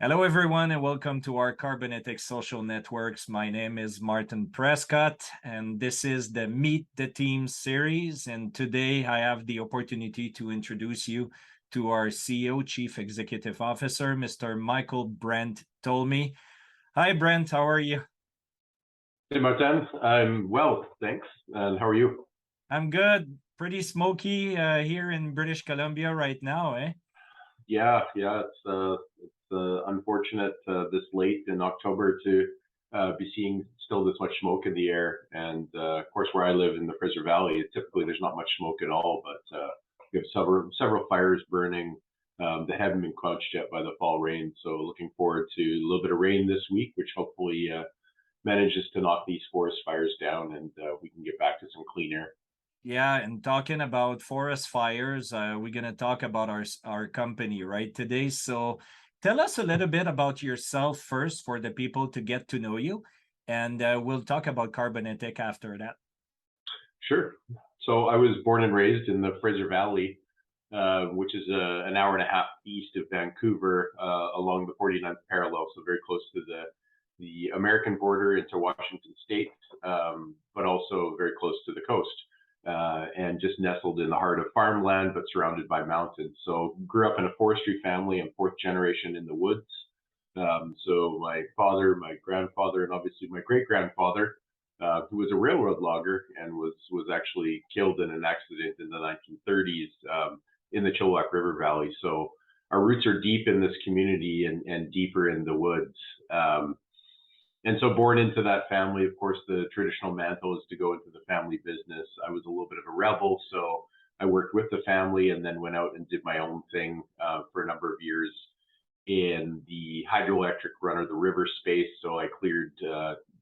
Hello, everyone, and welcome to our Carbonetic Social Networks. My name is Martin Prescott, and this is the Meet the Team series. And today I have the opportunity to introduce you to our CEO, Chief Executive Officer, Mr. Michael Brent Tolmie. Hi, Brent. How are you? Hey, Martin. I'm well, thanks. And how are you? I'm good. Pretty smoky here in British Columbia right now, eh? Yeah. It's unfortunate this late in October to be seeing still this much smoke in the air. And of course, where I live in the Fraser Valley, typically there's not much smoke at all. But we have several fires burning that haven't been quenched yet by the fall rain. So looking forward to a little bit of rain this week, which hopefully manages to knock these forest fires down, and we can get back to some clean air. Yeah, and talking about forest fires, we're gonna talk about our company right today. So, tell us a little bit about yourself first for the people to get to know you, and we'll talk about Carbonetic after that. Sure. So I was born and raised in the Fraser Valley, which is an hour and a half east of Vancouver, along the 49th parallel, so very close to the American border into Washington State, but also very close to the coast, and just nestled in the heart of farmland, but surrounded by mountains. So grew up in a forestry family. I'm fourth generation in the woods. So my father, my grandfather, and obviously my great grandfather, who was a railroad logger and was actually killed in an accident in the 1930s in the Chilliwack River Valley. So our roots are deep in this community and deeper in the woods. And so born into that family, of course, the traditional mantle is to go into the family business. I was a little bit of a rebel, so I worked with the family and then went out and did my own thing for a number of years in the hydroelectric run of the river space. So I cleared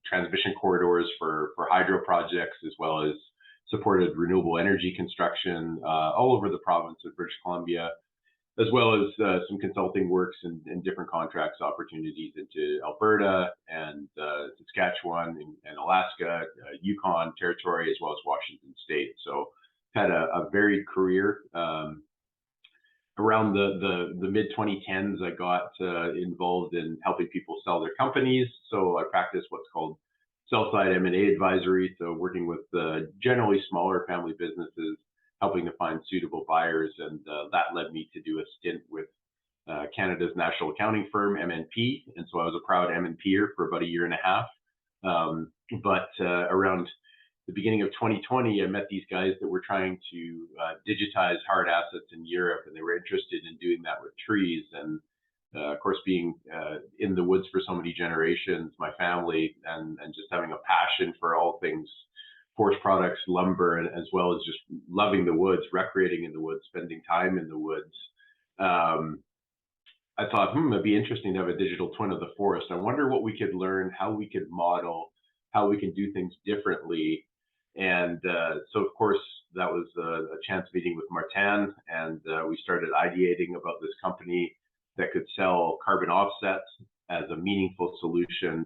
transmission corridors for hydro projects, as well as supported renewable energy construction all over the province of British Columbia, as well as some consulting works and different contracts opportunities into Alberta and Saskatchewan and Alaska, Yukon Territory, as well as Washington State. So had a varied career. Around the mid 2010s, I got involved in helping people sell their companies. So I practiced what's called sell-side M&A advisory. So working with generally smaller family businesses, helping to find suitable buyers. And that led me to do a stint with Canada's national accounting firm, MNP. And so I was a proud MNPer for about a year and a half. But around the beginning of 2020, I met these guys that were trying to digitize hard assets in Europe, and they were interested in doing that with trees. And of course, being in the woods for so many generations, my family, and just having a passion for all things forest products, lumber, and as well as just loving the woods, recreating in the woods, spending time in the woods. I thought, it'd be interesting to have a digital twin of the forest. I wonder what we could learn, how we could model, how we can do things differently. And so, of course, that was a chance meeting with Martin, and we started ideating about this company that could sell carbon offsets as a meaningful solution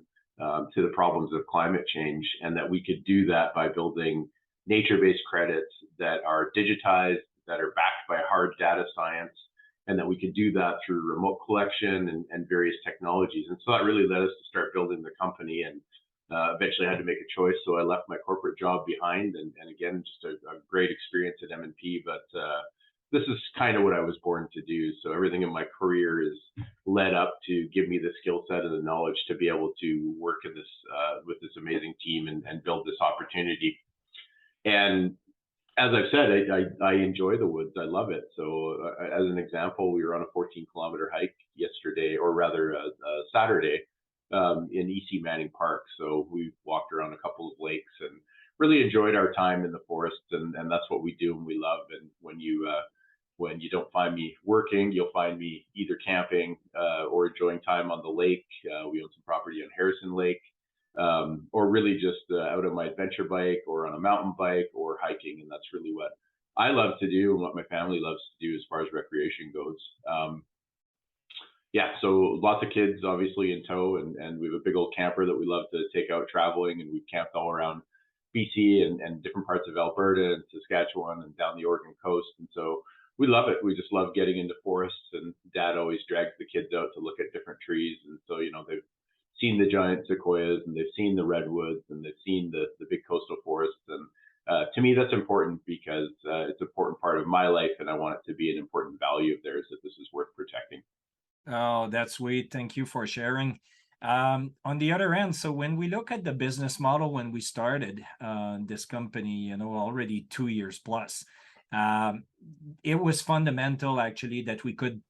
to the problems of climate change, and that we could do that by building nature-based credits that are digitized, that are backed by hard data science, and that we could do that through remote collection and various technologies. And so that really led us to start building the company, and eventually I had to make a choice. So I left my corporate job behind, and again, just a great experience at M&P, but this is kind of what I was born to do. So everything in my career is led up to give me the skill set and the knowledge to be able to work in this with this amazing team and build this opportunity. And as I've said, I enjoy the woods. I love it. So as an example, we were on a 14-kilometer hike yesterday, or rather Saturday, in EC Manning Park. So we walked around a couple of lakes and really enjoyed our time in the forest. And that's what we do and we love. And when you don't find me working, you'll find me either camping or enjoying time on the lake. We own some property on Harrison Lake. Or really just out on my adventure bike or on a mountain bike or hiking. And that's really what I love to do and what my family loves to do as far as recreation goes. Yeah, so lots of kids obviously in tow, and we have a big old camper that we love to take out traveling, and we've camped all around BC and different parts of Alberta and Saskatchewan and down the Oregon coast. And so we love it. We just love getting into forests, and Dad always drags the kids out to look at different trees. And so, they've seen the giant sequoias, and they've seen the redwoods, and they've seen the big coastal forests. And to me, that's important because it's an important part of my life, and I want it to be an important value of theirs that this is worth protecting. Oh, that's sweet. Thank you for sharing. On the other end, so when we look at the business model, when we started this company, already 2 years plus, um, it was fundamental actually that we could,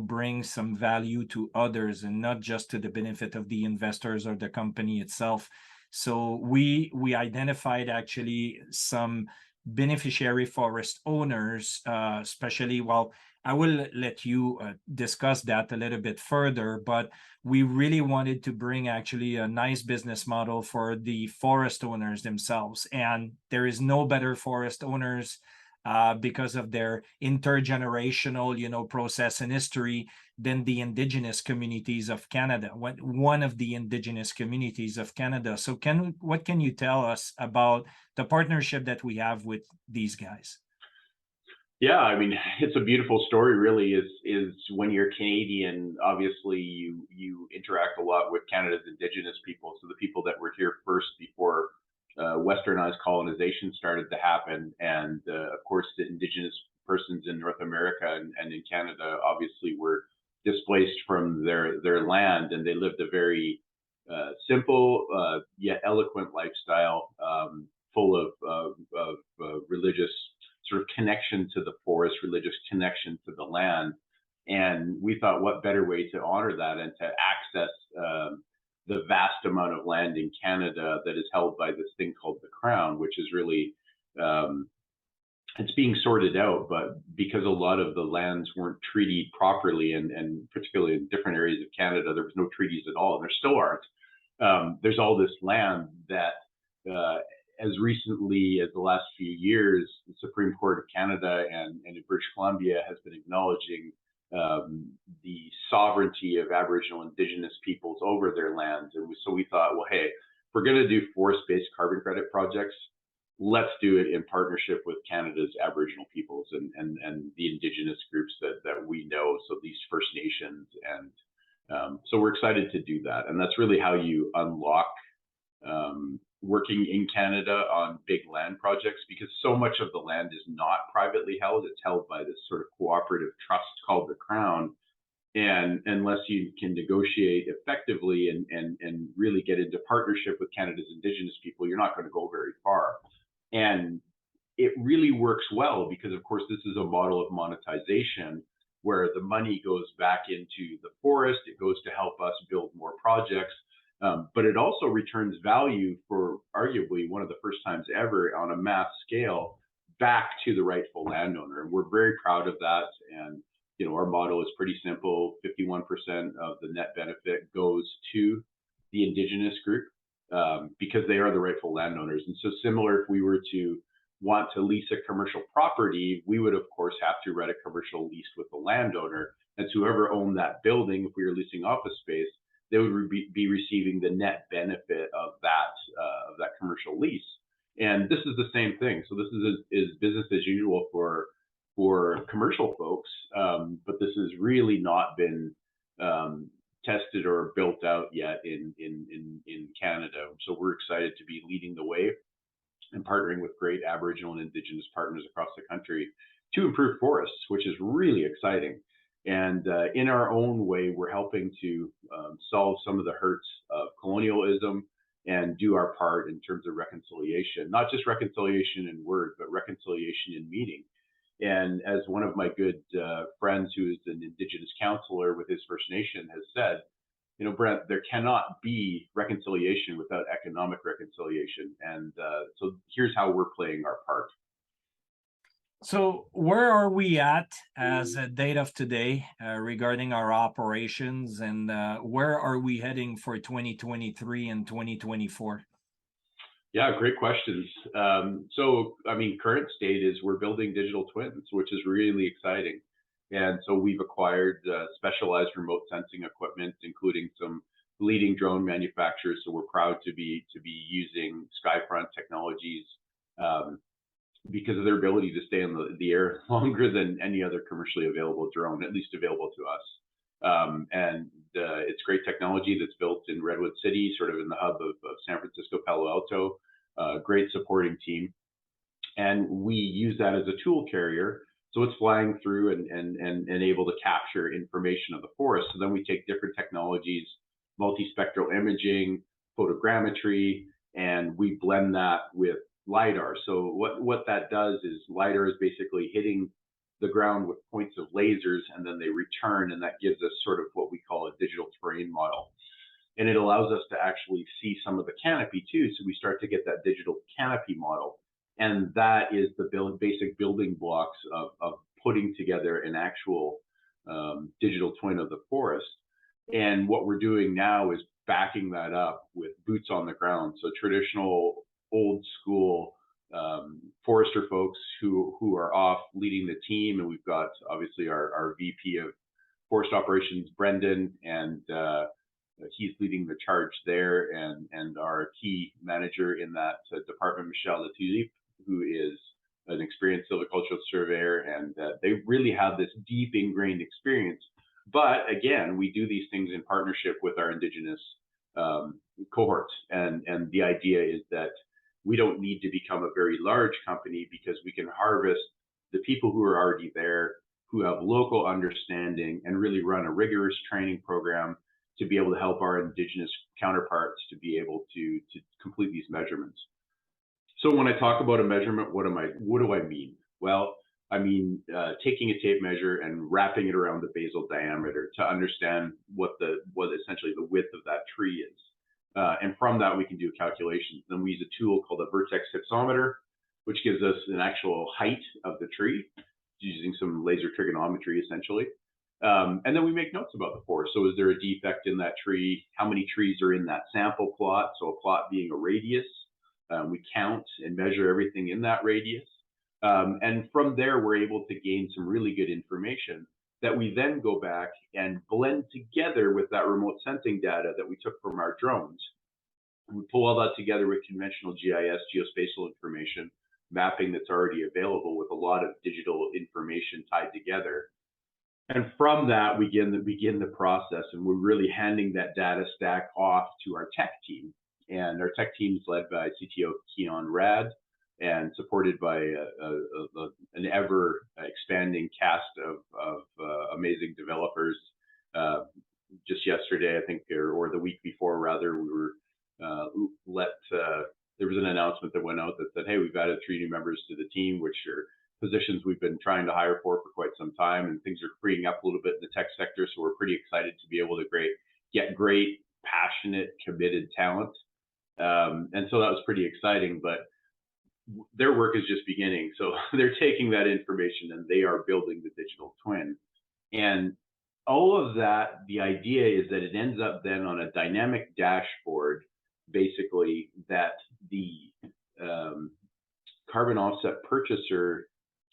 bring some value to others and not just to the benefit of the investors or the company itself. So we identified actually some beneficiary forest owners, especially, well, I will let you discuss that a little bit further, but we really wanted to bring actually a nice business model for the forest owners themselves. And there is no better forest owners because of their intergenerational, process and history than the indigenous communities of Canada, one of the indigenous communities of Canada. So what can you tell us about the partnership that we have with these guys? Yeah, I mean, it's a beautiful story. Really, is when you're Canadian, obviously you interact a lot with Canada's Indigenous people, so the people that were here first before Westernized colonization started to happen, and of course the Indigenous persons in North America and in Canada obviously were displaced from their land, and they lived a very simple yet eloquent lifestyle, full of religious sort of connection to the forest, religious connection to the land. And we thought, what better way to honor that and to access the vast amount of land in Canada that is held by this thing called the Crown, which is really um, it's being sorted out, but because a lot of the lands weren't treated properly, and particularly in different areas of Canada, there was no treaties at all, and there still aren't. There's all this land that, as recently as the last few years, the Supreme Court of Canada and in British Columbia has been acknowledging the sovereignty of Aboriginal Indigenous peoples over their lands. And so we thought, well, hey, if we're going to do forest-based carbon credit projects, let's do it in partnership with Canada's Aboriginal peoples and the Indigenous groups that we know. So these First Nations, and so we're excited to do that. And that's really how you unlock working in Canada on big land projects, because so much of the land is not privately held. It's held by this sort of cooperative trust called the Crown. And unless you can negotiate effectively and really get into partnership with Canada's Indigenous people, you're not going to go very far. And it really works well because, of course, this is a model of monetization where the money goes back into the forest. It goes to help us build more projects. But it also returns value for arguably one of the first times ever on a mass scale back to the rightful landowner. And we're very proud of that. And, our model is pretty simple. 51% of the net benefit goes to the Indigenous group because they are the rightful landowners. And so similar, if we were to want to lease a commercial property, we would, of course, have to write a commercial lease with the landowner. And so whoever owned that building, if we were leasing office space, they would be receiving the net benefit of that commercial lease. And this is the same thing. So this is business as usual for commercial folks, but this has really not been tested or built out yet in Canada. So we're excited to be leading the way and partnering with great Aboriginal and Indigenous partners across the country to improve forests, which is really exciting. And in our own way, we're helping to solve some of the hurts of colonialism and do our part in terms of reconciliation, not just reconciliation in word, but reconciliation in meaning. And as one of my good friends who is an Indigenous counselor with his First Nation has said, Brent, there cannot be reconciliation without economic reconciliation. And so here's how we're playing our part. So where are we at as a date of today regarding our operations, and where are we heading for 2023 and 2024? Yeah, great questions. So, I mean, current state is we're building digital twins, which is really exciting. And so we've acquired specialized remote sensing equipment, including some leading drone manufacturers. So we're proud to be using Skyfront Technologies because of their ability to stay in the air longer than any other commercially available drone, at least available to us. It's great technology that's built in Redwood City, sort of in the hub of San Francisco, Palo Alto. Great supporting team. And we use that as a tool carrier. So it's flying through and able to capture information of the forest. So then we take different technologies, multispectral imaging, photogrammetry, and we blend that with LiDAR. So what that does is LiDAR is basically hitting the ground with points of lasers, and then they return, and that gives us sort of what we call a digital terrain model. And it allows us to actually see some of the canopy too. So we start to get that digital canopy model. And that is the basic building blocks of putting together an actual digital twin of the forest. And what we're doing now is backing that up with boots on the ground. So traditional, old school forester folks who are off leading the team. And we've got obviously our VP of Forest Operations, Brendan, and he's leading the charge there. And our key manager in that department, Michelle Latulippe, who is an experienced silvicultural surveyor, and they really have this deep ingrained experience. But again, we do these things in partnership with our Indigenous cohorts. And the idea is that we don't need to become a very large company, because we can harvest the people who are already there, who have local understanding, and really run a rigorous training program to be able to help our Indigenous counterparts to be able to complete these measurements. So when I talk about a measurement, what do I mean? Well, I mean taking a tape measure and wrapping it around the basal diameter to understand what essentially the width of that tree is. And from that, we can do calculations. Then we use a tool called a vertex hypsometer, which gives us an actual height of the tree using some laser trigonometry, essentially. And then we make notes about the forest. So is there a defect in that tree? How many trees are in that sample plot? So a plot being a radius. We count and measure everything in that radius. And from there, we're able to gain some really good information that we then go back and blend together with that remote sensing data that we took from our drones. We pull all that together with conventional GIS, geospatial information, mapping that's already available with a lot of digital information tied together. And from that, we begin the process, and we're really handing that data stack off to our tech team. And our tech team is led by CTO Keon Rad and supported by an ever expanding cast of amazing developers. Just yesterday, I think, or the week before, rather, we were there was an announcement that went out that said, hey, we've added 3 new members to the team, which are positions we've been trying to hire for quite some time, and things are freeing up a little bit in the tech sector. So we're pretty excited to be able to get great, passionate, committed talent. And so that was pretty exciting, but their work is just beginning. So they're taking that information and they are building the digital twin. And all of that, the idea is that it ends up then on a dynamic dashboard, basically, that the carbon offset purchaser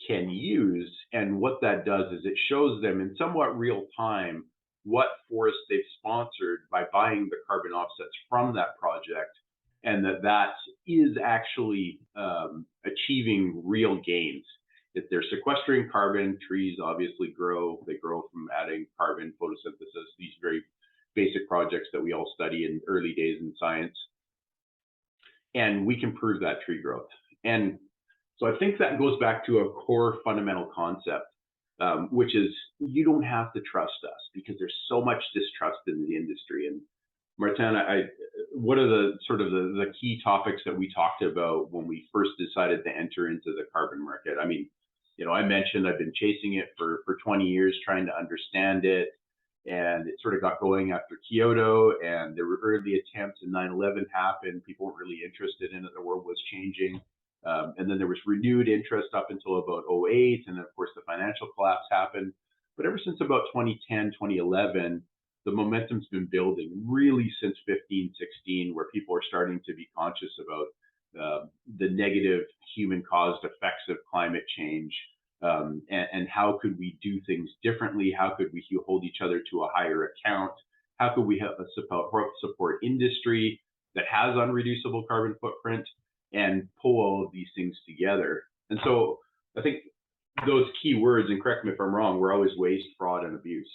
can use. And what that does is it shows them in somewhat real time what forest they've sponsored by buying the carbon offsets from that project, and that is actually achieving real gains. If they're sequestering carbon, trees obviously grow. They grow from adding carbon, photosynthesis, these very basic projects that we all study in early days in science. And we can prove that tree growth. And so I think that goes back to a core fundamental concept, which is you don't have to trust us, because there's so much distrust in the industry. And Martin, what are the key topics that we talked about when we first decided to enter into the carbon market? I mean, I mentioned I've been chasing it for 20 years, trying to understand it, and it sort of got going after Kyoto, and there were early attempts, and 9/11 happened. People weren't really interested in it. The world was changing. And then there was renewed interest up until about 2008, and then of course the financial collapse happened. But ever since about 2010, 2011, the momentum's been building really since 15, 16, where people are starting to be conscious about the negative human-caused effects of climate change, and how could we do things differently? How could we hold each other to a higher account? How could we help support industry that has unreducible carbon footprint and pull all of these things together? And so I think those key words, and correct me if I'm wrong, were always waste, fraud, and abuse.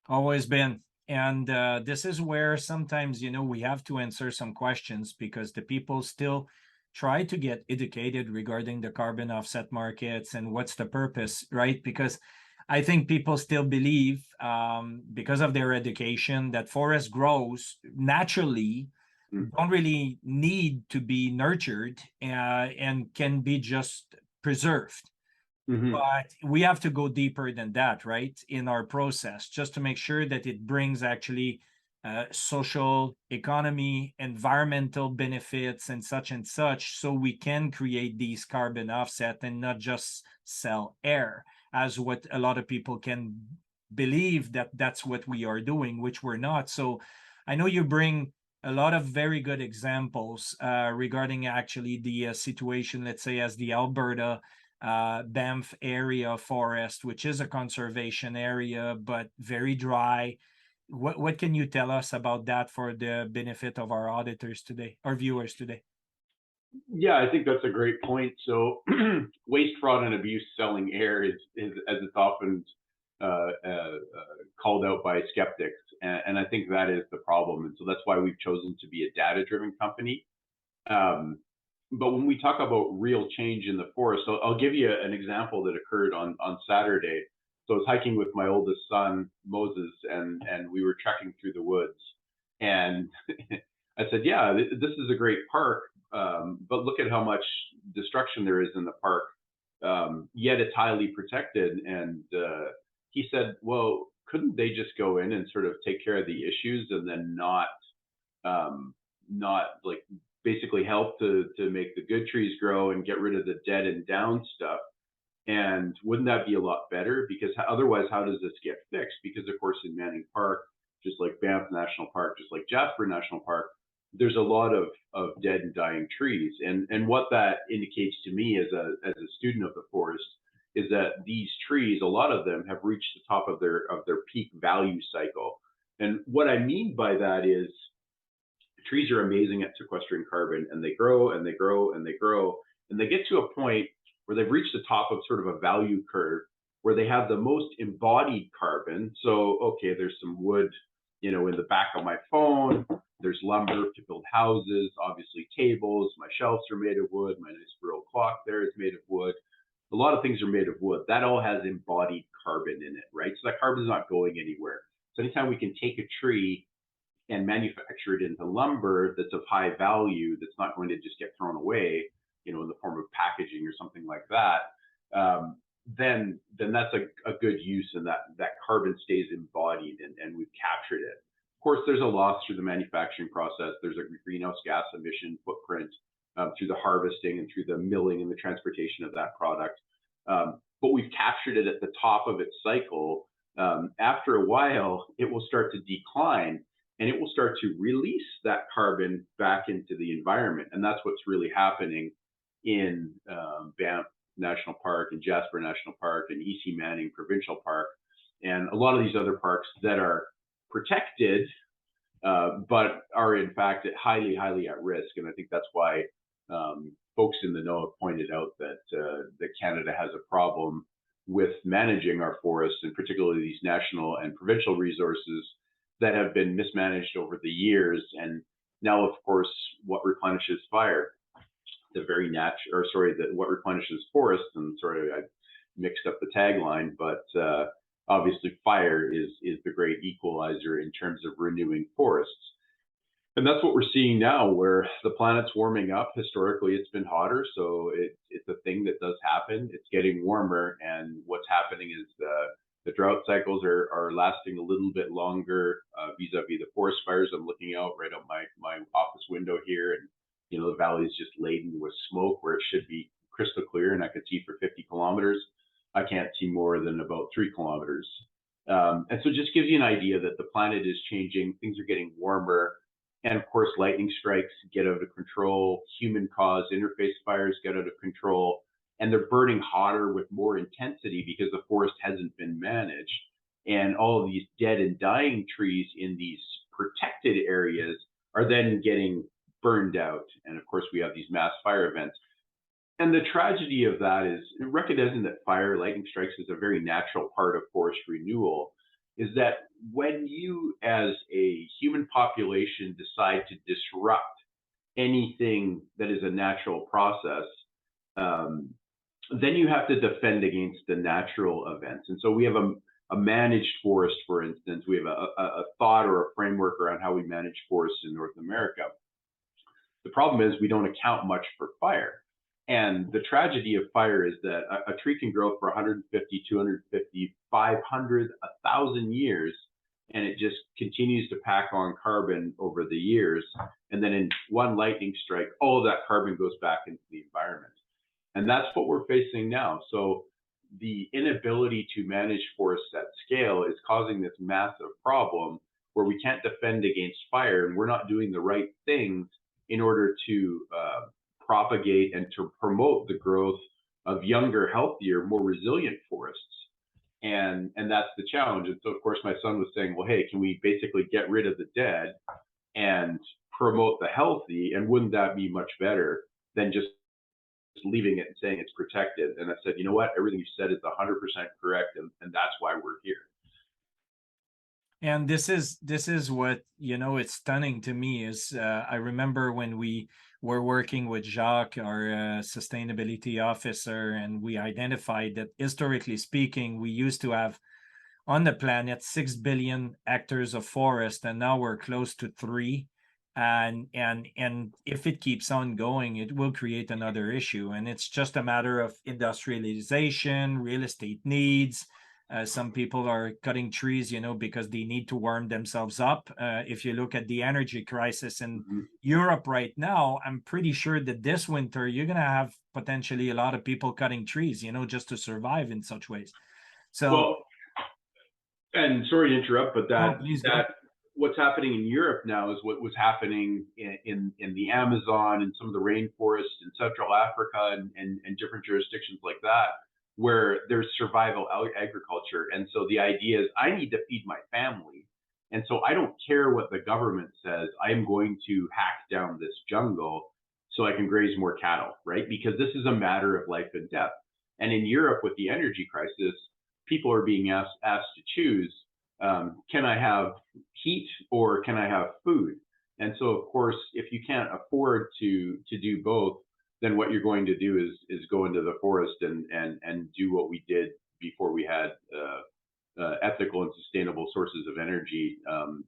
Always been. And this is where sometimes, we have to answer some questions because the people still try to get educated regarding the carbon offset markets and what's the purpose, right? Because I think people still believe, because of their education, that forest grows naturally, Mm. don't really need to be nurtured, and can be just preserved. Hmm. But we have to go deeper than that, right, in our process, just to make sure that it brings actually social, economy, environmental benefits, and such, so we can create these carbon offset and not just sell air, as what a lot of people can believe that that's what we are doing, which we're not. So I know you bring a lot of very good examples regarding actually the situation, let's say, as the Alberta Banff area forest, which is a conservation area, but very dry. What can you tell us about that for the benefit of our auditors today, our viewers today? Yeah, I think that's a great point. So, waste, fraud, and abuse selling air is as it's often called out by skeptics, and I think that is the problem. And so that's why we've chosen to be a data-driven company. Um, but when we talk about real change in the forest, so I'll give you an example that occurred on Saturday. So I was hiking with my oldest son Moses, and we were trekking through the woods, and I said, "Yeah, this is a great park, but look at how much destruction there is in the park. Yet it's highly protected." And he said, "Well, couldn't they just go in and sort of take care of the issues and then not like basically help to make the good trees grow and get rid of the dead and down stuff? And wouldn't that be a lot better? Because otherwise, how does this get fixed? Because of course, in Manning Park, just like Banff National Park, just like Jasper National Park, there's a lot of dead and dying trees. And what that indicates to me as a student of the forest is that these trees, a lot of them have reached the top of their peak value cycle. And what I mean by that is trees are amazing at sequestering carbon, and they grow and they grow and they grow, and they get to a point where they've reached the top of sort of a value curve where they have the most embodied carbon. So, okay, there's some wood, in the back of my phone. There's lumber to build houses, obviously tables. My shelves are made of wood. My nice Brill clock there is made of wood. A lot of things are made of wood. That all has embodied carbon in it, right? So that carbon is not going anywhere. So anytime we can take a tree and manufacture it into lumber that's of high value, that's not going to just get thrown away, in the form of packaging or something like that, then that's a good use, and that carbon stays embodied, and we've captured it. Of course, there's a loss through the manufacturing process. There's a greenhouse gas emission footprint through the harvesting and through the milling and the transportation of that product. But we've captured it at the top of its cycle. After a while, it will start to decline, and it will start to release that carbon back into the environment. And that's what's really happening in Banff National Park and Jasper National Park and E.C. Manning Provincial Park and a lot of these other parks that are protected, but are in fact highly, highly at risk. And I think that's why folks in the know have pointed out that Canada has a problem with managing our forests, and particularly these national and provincial resources that have been mismanaged over the years. And now, of course, what replenishes fire, what replenishes forests, and sorry, I mixed up the tagline, but obviously fire is the great equalizer in terms of renewing forests. And that's what we're seeing now, where the planet's warming up. Historically, it's been hotter, so it's a thing that does happen. It's getting warmer, and what's happening is the drought cycles are lasting a little bit longer vis-a-vis the forest fires. I'm looking out right out my office window here, and the valley is just laden with smoke where it should be crystal clear, and I could see for 50 kilometers. I can't see more than about 3 kilometers. And so it just gives you an idea that the planet is changing. Things are getting warmer. And of course, lightning strikes get out of control. Human-caused interface fires get out of control. And they're burning hotter with more intensity because the forest hasn't been managed. And all of these dead and dying trees in these protected areas are then getting burned out. And of course, we have these mass fire events. And the tragedy of that is recognizing that fire, lightning strikes is a very natural part of forest renewal. Is that when you, as a human population, decide to disrupt anything that is a natural process, um, then you have to defend against the natural events. And so we have a managed forest, for instance. We have a thought or a framework around how we manage forests in North America. The problem is we don't account much for fire. And the tragedy of fire is that a tree can grow for 150, 250, 500, 1,000 years, and it just continues to pack on carbon over the years. And then in one lightning strike, all of that carbon goes back into the environment. And that's what we're facing now. So the inability to manage forests at scale is causing this massive problem where we can't defend against fire, and we're not doing the right things in order to propagate and to promote the growth of younger, healthier, more resilient forests. And that's the challenge. And so, of course, my son was saying, well, hey, can we basically get rid of the dead and promote the healthy? And wouldn't that be much better than just leaving it and saying it's protected? And I said, you know what? Everything you said is 100% correct. And that's why we're here. And this is what, it's stunning to me is, I remember when we were working with Jacques, our sustainability officer, and we identified that historically speaking, we used to have on the planet 6 billion hectares of forest, and now we're close to 3. And if it keeps on going, it will create another issue. And it's just a matter of industrialization, real estate needs. Some people are cutting trees, because they need to warm themselves up. If you look at the energy crisis in Mm-hmm. Europe right now, I'm pretty sure that this winter you're going to have potentially a lot of people cutting trees, just to survive in such ways. So, Well, and sorry to interrupt, but no, that please go. that what's happening in Europe now is what was happening in the Amazon and some of the rainforests in Central Africa and different jurisdictions like that, where there's survival agriculture. And so the idea is I need to feed my family. And so I don't care what the government says. I'm going to hack down this jungle so I can graze more cattle, right? Because this is a matter of life and death. And in Europe, with the energy crisis, people are being asked to choose: can I have heat or can I have food? And so, of course, if you can't afford to do both, then what you're going to do is go into the forest and do what we did before we had ethical and sustainable sources of energy. And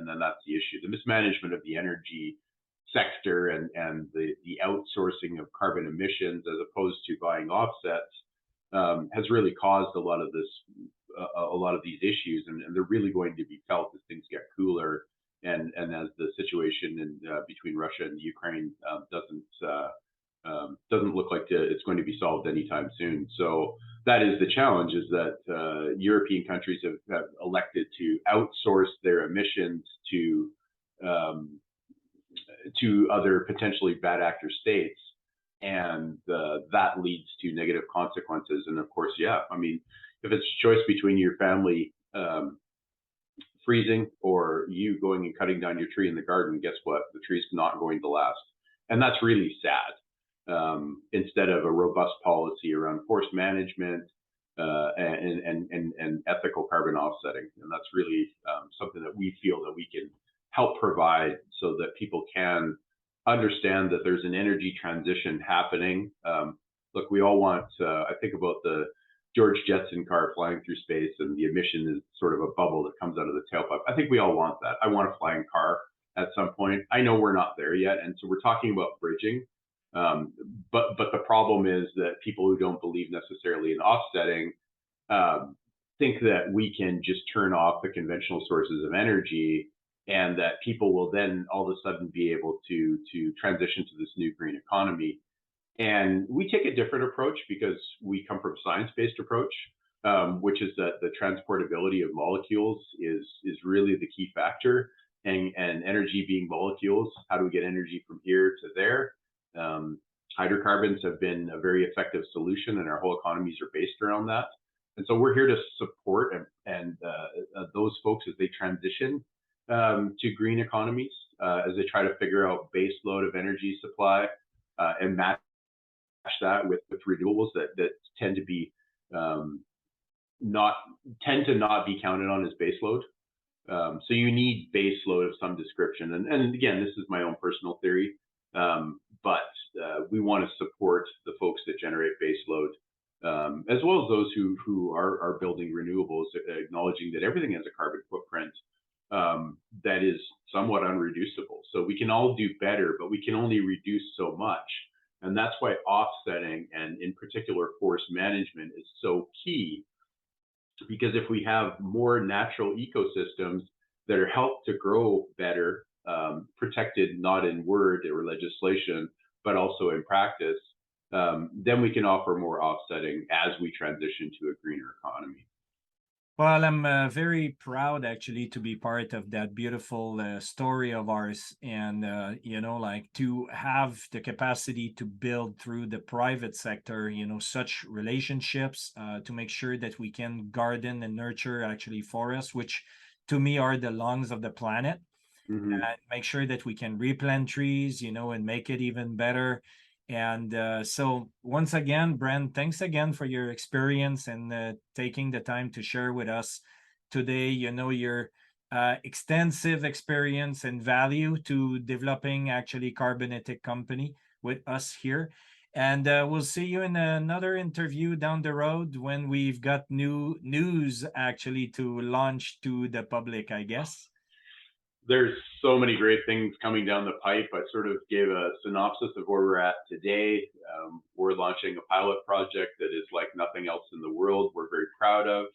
then that's the issue: the mismanagement of the energy sector and the outsourcing of carbon emissions as opposed to buying offsets has really caused a lot of these issues, and they're really going to be felt as things get cooler, and as the situation between Russia and Ukraine doesn't look like it's going to be solved anytime soon. So that is the challenge: is that European countries have elected to outsource their emissions to other potentially bad actor states, and that leads to negative consequences. And of course, yeah, I mean, if it's a choice between your family freezing or you going and cutting down your tree in the garden, guess what? The tree's not going to last, and that's really sad. Instead of a robust policy around forest management and ethical carbon offsetting, and that's really something that we feel that we can help provide so that people can understand that there's an energy transition happening. Look, we all want, I think about the George Jetson car flying through space, and the emission is sort of a bubble that comes out of the tailpipe. I think we all want that. I want a flying car at some point. I know we're not there yet. And so we're talking about bridging. But the problem is that people who don't believe necessarily in offsetting think that we can just turn off the conventional sources of energy, and that people will then all of a sudden be able to transition to this new green economy. And we take a different approach because we come from a science-based approach, which is that the transportability of molecules is really the key factor, and energy being molecules. How do we get energy from here to there? Hydrocarbons have been a very effective solution, and our whole economies are based around that. And so we're here to support and those folks as they transition to green economies, as they try to figure out base load of energy supply and match that with renewables that tend to be not tend to not be counted on as baseload. So you need baseload of some description. And again, this is my own personal theory, but we want to support the folks that generate baseload, as well as those who are building renewables, acknowledging that everything has a carbon footprint that is somewhat unreducible. So we can all do better, but we can only reduce so much. And that's why offsetting, and in particular forest management, is so key, because if we have more natural ecosystems that are helped to grow better, protected not in word or legislation, but also in practice, then we can offer more offsetting as we transition to a greener economy. Well, I'm very proud actually to be part of that beautiful story of ours, and like to have the capacity to build through the private sector, such relationships to make sure that we can garden and nurture actually forests, which to me are the lungs of the planet, Mm-hmm. and make sure that we can replant trees, and make it even better. And so, once again, Brent, thanks again for your experience and taking the time to share with us today, your extensive experience and value to developing actually Carbonetic company with us here. And we'll see you in another interview down the road when we've got new news actually to launch to the public, I guess. There's so many great things coming down the pipe. I sort of gave a synopsis of where we're at today. We're launching a pilot project that is like nothing else in the world. We're very proud of.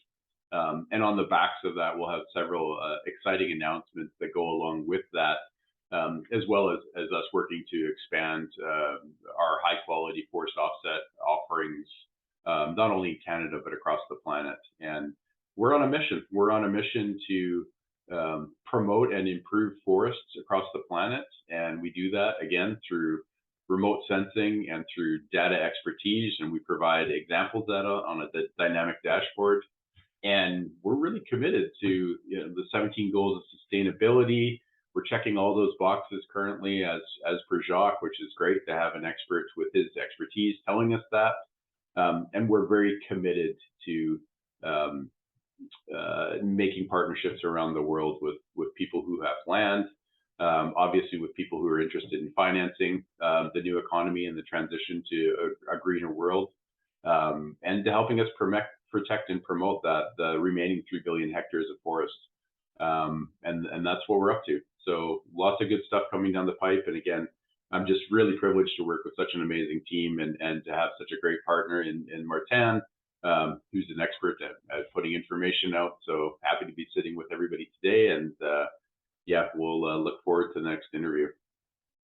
And on the backs of that, we'll have several exciting announcements that go along with that, as well as us working to expand our high quality forest offset offerings, not only in Canada, but across the planet. And we're on a mission. We're on a mission to promote and improve forests across the planet. And we do that, again, through remote sensing and through data expertise. And we provide example data on a dynamic dashboard. And we're really committed to the 17 goals of sustainability. We're checking all those boxes currently as per Jacques, which is great to have an expert with his expertise telling us that. And we're very committed to making partnerships around the world with people who have land, obviously with people who are interested in financing the new economy and the transition to a greener world, and to helping us protect and promote the remaining 3 billion hectares of forest. And that's what we're up to. So lots of good stuff coming down the pipe. And again, I'm just really privileged to work with such an amazing team and to have such a great partner in Martin, who's an expert at putting information out. So happy to be sitting with everybody today. And yeah, we'll look forward to the next interview.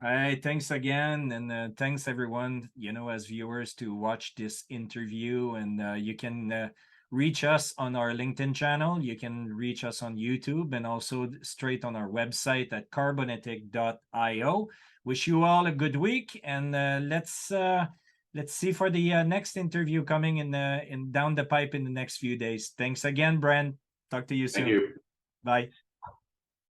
All right, thanks again, and thanks everyone, as viewers to watch this interview. And you can reach us on our LinkedIn channel. You can reach us on YouTube and also straight on our website at carbonetic.io. Wish you all a good week, and let's see for the next interview coming in down the pipe in the next few days. Thanks again, Brent. Talk to you Thank soon. you. Bye.